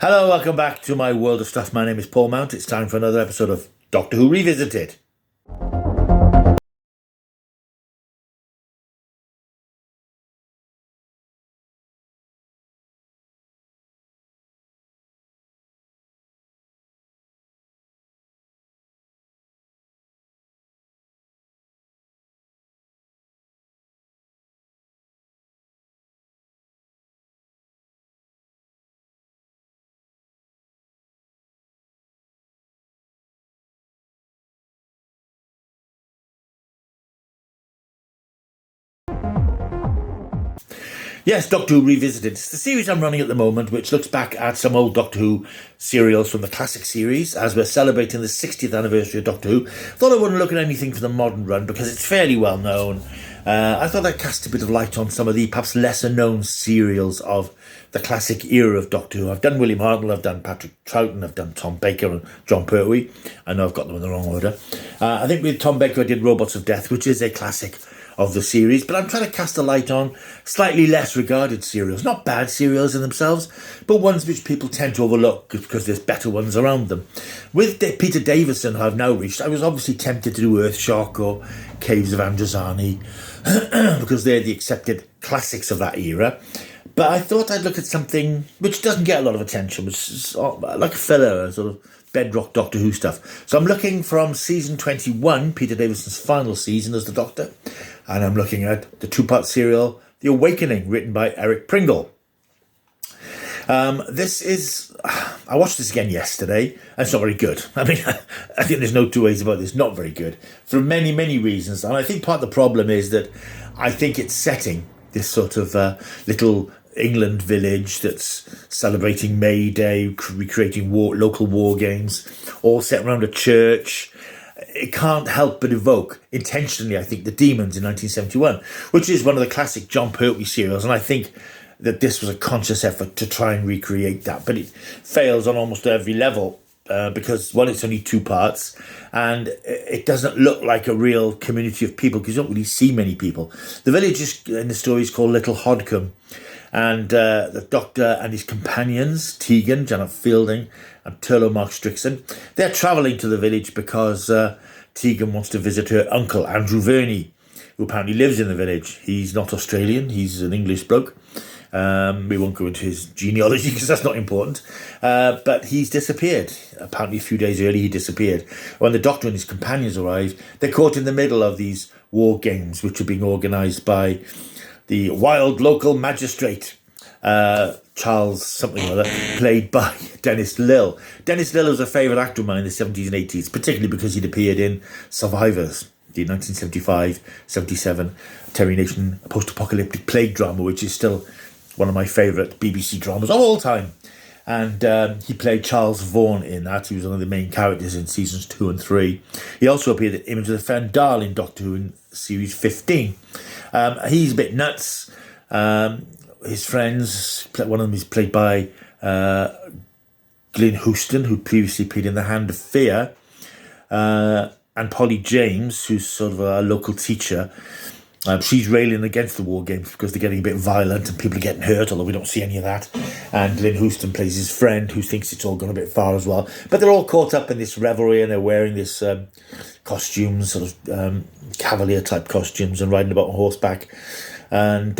Hello, welcome back to my world of stuff. My name is Paul Mount. It's time for another episode of Doctor Who Revisited. Yes, Doctor Who Revisited. It's the series I'm running at the moment, which looks back at some old Doctor Who serials from the classic series, as we're celebrating the 60th anniversary of Doctor Who. Thought I wouldn't look at anything for the modern run, because it's fairly well known. I thought I'd cast a bit of light on some of the perhaps lesser known serials of the classic era of Doctor Who. I've done William Hartnell, I've done Patrick Troughton, I've done Tom Baker and John Pertwee. I know I've got them in the wrong order. I think with Tom Baker I did Robots of Death, which is a classic of the series, but I'm trying to cast a light on slightly less regarded serials. Not bad serials in themselves, but ones which people tend to overlook because there's better ones around them. With Peter Davison, who I've now reached, I was obviously tempted to do Earthshock or Caves of Androzani because they're the accepted classics of that era. But I thought I'd look at something which doesn't get a lot of attention, which is like a filler, sort of bedrock Doctor Who stuff. So I'm looking from season 21, Peter Davison's final season as the Doctor, and I'm looking at the two-part serial, The Awakening, written by Eric Pringle. I watched this again yesterday, and it's not very good. I mean, I think there's no two ways about this, not very good, for many, many reasons. And I think part of the problem is that I think it's setting this sort of little England village that's celebrating May Day, recreating local war games, all set around a church. It can't help but evoke, intentionally, I think, The Demons in 1971, which is one of the classic John Pertwee serials, and I think that this was a conscious effort to try and recreate that, but it fails on almost every level, because, one, it's only two parts, and it doesn't look like a real community of people, because you don't really see many people. The village in the story is called Little Hodcombe, and the Doctor and his companions, Tegan, Janet Fielding, and Turlo Mark Strickson, they're travelling to the village because Tegan wants to visit her uncle, Andrew Verney, who apparently lives in the village. He's not Australian, he's an English bloke. We won't go into his genealogy because that's not important. But he's disappeared. Apparently a few days early he disappeared. When the Doctor and his companions arrive, they're caught in the middle of these war games, which are being organised by the wild local magistrate, Charles something or other, played by Dennis Lill. Dennis Lill was a favourite actor of mine in the 70s and 80s, particularly because he'd appeared in Survivors, the 1975-77 Terry Nation post-apocalyptic plague drama, which is still one of my favourite BBC dramas of all time. And he played Charles Vaughan in that. He was one of the main characters in seasons 2 and 3. He also appeared in Image of the Fendal in Doctor Who in series 15. He's a bit nuts. His friends, one of them is played by Glyn Houston, who previously played in The Hand of Fear, and Polly James, who's sort of a local teacher. She's railing against the war games because they're getting a bit violent and people are getting hurt, although we don't see any of that. And Glyn Houston plays his friend, who thinks it's all gone a bit far as well. But they're all caught up in this revelry, and they're wearing this costumes, sort of cavalier-type costumes, and riding about on horseback. And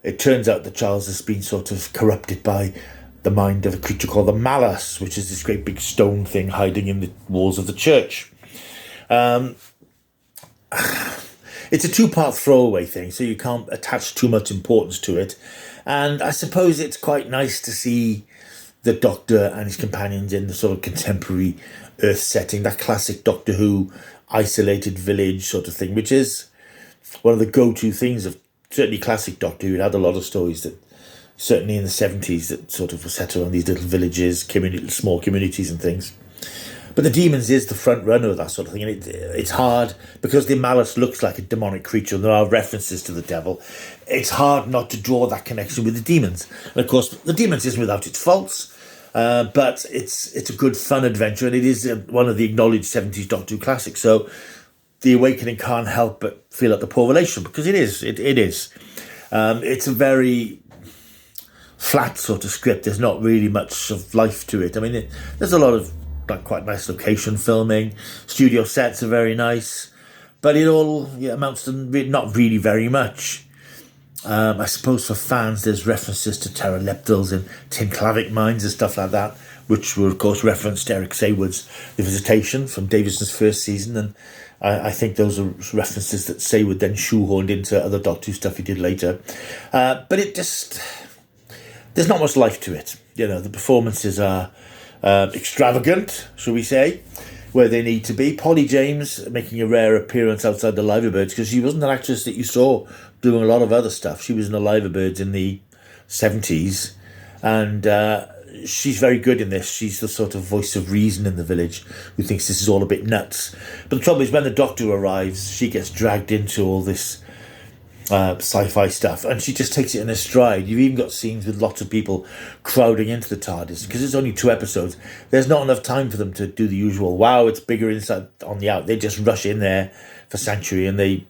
it turns out that Charles has been sort of corrupted by the mind of a creature called the MALUS, which is this great big stone thing hiding in the walls of the church. It's a two-part throwaway thing, so you can't attach too much importance to it. And I suppose it's quite nice to see the Doctor and his companions in the sort of contemporary Earth setting, that classic Doctor Who isolated village sort of thing, which is one of the go-to things of certainly classic Doctor Who. It had a lot of stories that, certainly in the 70s, that sort of were set around these little villages, small communities and things. But the Demons is the front runner of that sort of thing, and it's hard, because the Malus looks like a demonic creature, and there are references to the devil. It's hard not to draw that connection with the Demons. And of course, the Demons isn't without its faults, but it's a good fun adventure, and it is one of the acknowledged 70s Doctor Who classics. So The Awakening can't help but feel like the poor relation, because it is. It's a very flat sort of script. There's not really much of life to it. I mean, there's a lot of quite nice location filming. Studio sets are very nice, but it all amounts to not really very much. I suppose for fans, there's references to pterodactyls and Tinclavic mines and stuff like that, which were, of course, referenced to Eric Saywood's The Visitation from Davison's first season, and I think those are references that Saywood then shoehorned into other Doctor Who stuff he did later. But it just... there's not much life to it. The performances are extravagant, shall we say, where they need to be. Polly James making a rare appearance outside the Liverbirds, because she wasn't an actress that you saw doing a lot of other stuff. She was in the Liverbirds in the 70s, and she's very good in this. She's the sort of voice of reason in the village who thinks this is all a bit nuts. But the trouble is, when the Doctor arrives, she gets dragged into all this sci-fi stuff, and she just takes it in her stride. You've even got scenes with lots of people crowding into the TARDIS, because it's only 2 episodes. There's not enough time for them to do the usual, wow, it's bigger inside on the out. They just rush in there for Sanctuary and they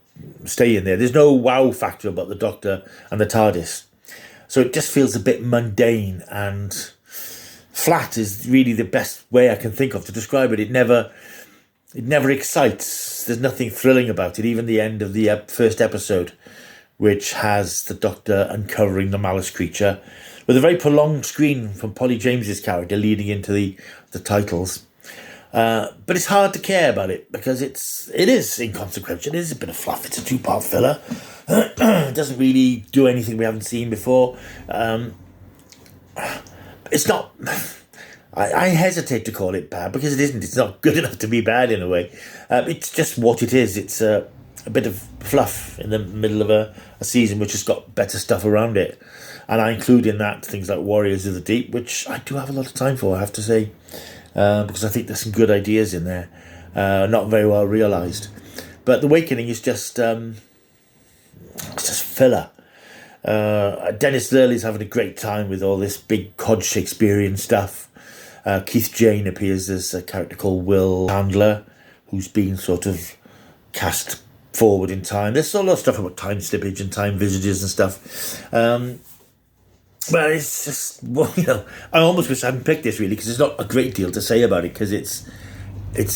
stay in there. There's no wow factor about the Doctor and the TARDIS. So it just feels a bit mundane, and flat is really the best way I can think of to describe it. It never excites. There's nothing thrilling about it. Even the end of the first episode, which has the Doctor uncovering the MALUS creature, with a very prolonged screen from Polly James's character leading into the titles. But it's hard to care about it, because it is inconsequential. It is a bit of fluff. It's a 2-part filler. It doesn't really do anything we haven't seen before. It's not... I hesitate to call it bad, because it isn't. It's not good enough to be bad in a way. It's just what it is. It's a bit of fluff in the middle of a season which has got better stuff around it. And I include in that things like Warriors of the Deep, which I do have a lot of time for, I have to say, because I think there's some good ideas in there, not very well realised. But The Awakening is just filler. Dennis Lurley's having a great time with all this big cod Shakespearean stuff. Keith Jane appears as a character called Will Chandler, who's been sort of cast forward in time. There's a lot of stuff about time slippage and time visages and stuff. But it's just, I almost wish I hadn't picked this, really, because there's not a great deal to say about it, because it's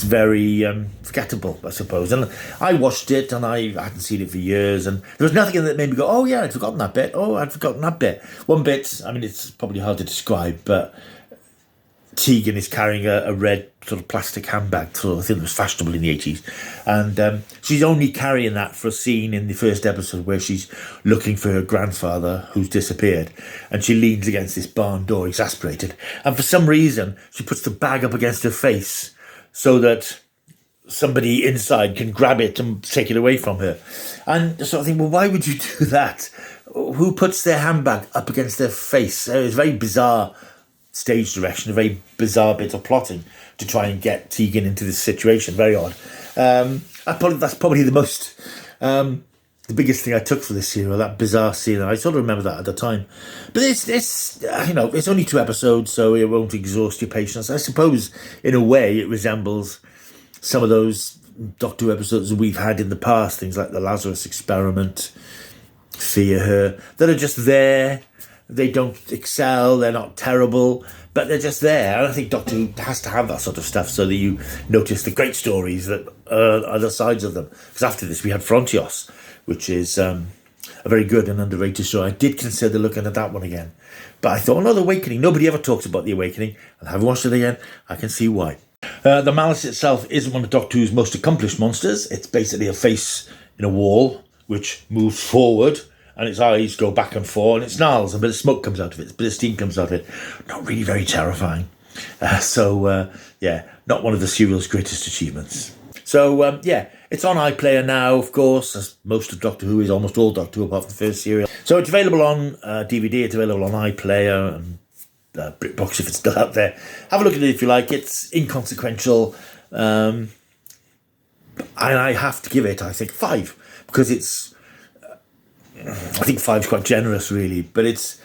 very forgettable, I suppose. And I watched it, and I hadn't seen it for years, and there was nothing in it that made me go, oh yeah, I'd forgotten that bit. Oh, I'd forgotten that bit. One bit, I mean, it's probably hard to describe, but Tegan is carrying a red sort of plastic handbag, so I think it was fashionable in the 80s, and she's only carrying that for a scene in the first episode where she's looking for her grandfather who's disappeared, and she leans against this barn door exasperated, and for some reason she puts the bag up against her face so that somebody inside can grab it and take it away from her. And so I think, well, why would you do that? Who puts their handbag up against their face? It's very bizarre stage direction, a very bizarre bit of plotting to try and get Tegan into this situation. Very odd. That's probably the biggest thing I took for this serial, that bizarre scene. I sort of remember that at the time. But it's only 2 episodes, so it won't exhaust your patience. I suppose, in a way, it resembles some of those Doctor Who episodes that we've had in the past, things like The Lazarus Experiment, Fear Her, that are just there. They don't excel, they're not terrible, but they're just there. And I think Doctor Who has to have that sort of stuff so that you notice the great stories that are other sides of them. Because after this, we had Frontios, which is a very good and underrated show. I did consider looking at that one again. But I thought, The Awakening. Nobody ever talks about The Awakening. And having watched it again, I can see why. The Malus itself isn't one of Doctor Who's most accomplished monsters. It's basically a face in a wall which moves forward, and its eyes go back and forth, and it snarls, and a bit of smoke comes out of it, a bit of steam comes out of it. Not really very terrifying. Not one of the serial's greatest achievements. So, it's on iPlayer now, of course, as most of Doctor Who is, almost all Doctor Who apart from the first serial. So it's available on DVD, it's available on iPlayer, and BritBox if it's still out there. Have a look at it if you like. It's inconsequential. And I have to give it, I think, 5, because I think 5's quite generous, really, but it's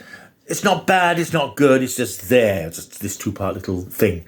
not bad, it's not good, it's just there, just this 2-part little thing.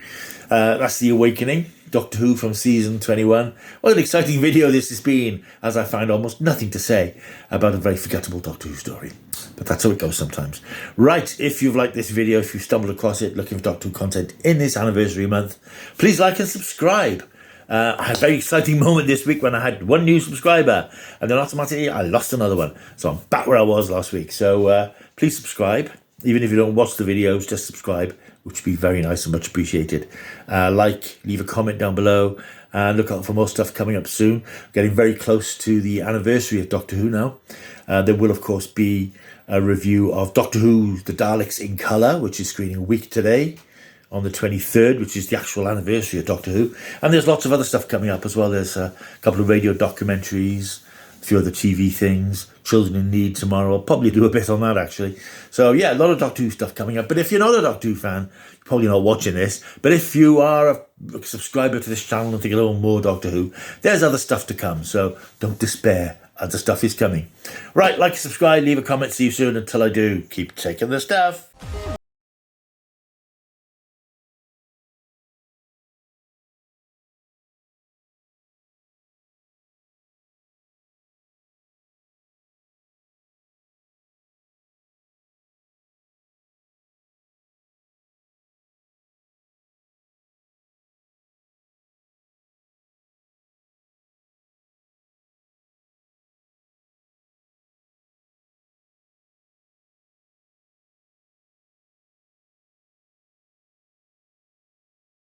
That's The Awakening, Doctor Who from season 21. What an exciting video this has been, as I find almost nothing to say about a very forgettable Doctor Who story. But that's how it goes sometimes. Right, if you've liked this video, if you've stumbled across it looking for Doctor Who content in this anniversary month, please like and subscribe. I had a very exciting moment this week when I had one new subscriber, and then automatically I lost another one. So I'm back where I was last week. So please subscribe. Even if you don't watch the videos, just subscribe, which would be very nice and much appreciated. Leave a comment down below, and look out for more stuff coming up soon. Getting very close to the anniversary of Doctor Who now. There will, of course, be a review of Doctor Who, The Daleks in Colour, which is screening a week today on the 23rd, which is the actual anniversary of Doctor Who. And there's lots of other stuff coming up as well. There's a couple of radio documentaries, a few other TV things, Children in Need tomorrow. I'll probably do a bit on that, actually. So, yeah, a lot of Doctor Who stuff coming up. But if you're not a Doctor Who fan, you're probably not watching this. But if you are a subscriber to this channel and think a little more Doctor Who, there's other stuff to come. So don't despair. Other stuff is coming. Right, like and subscribe, leave a comment. See you soon. Until I do, keep taking the stuff.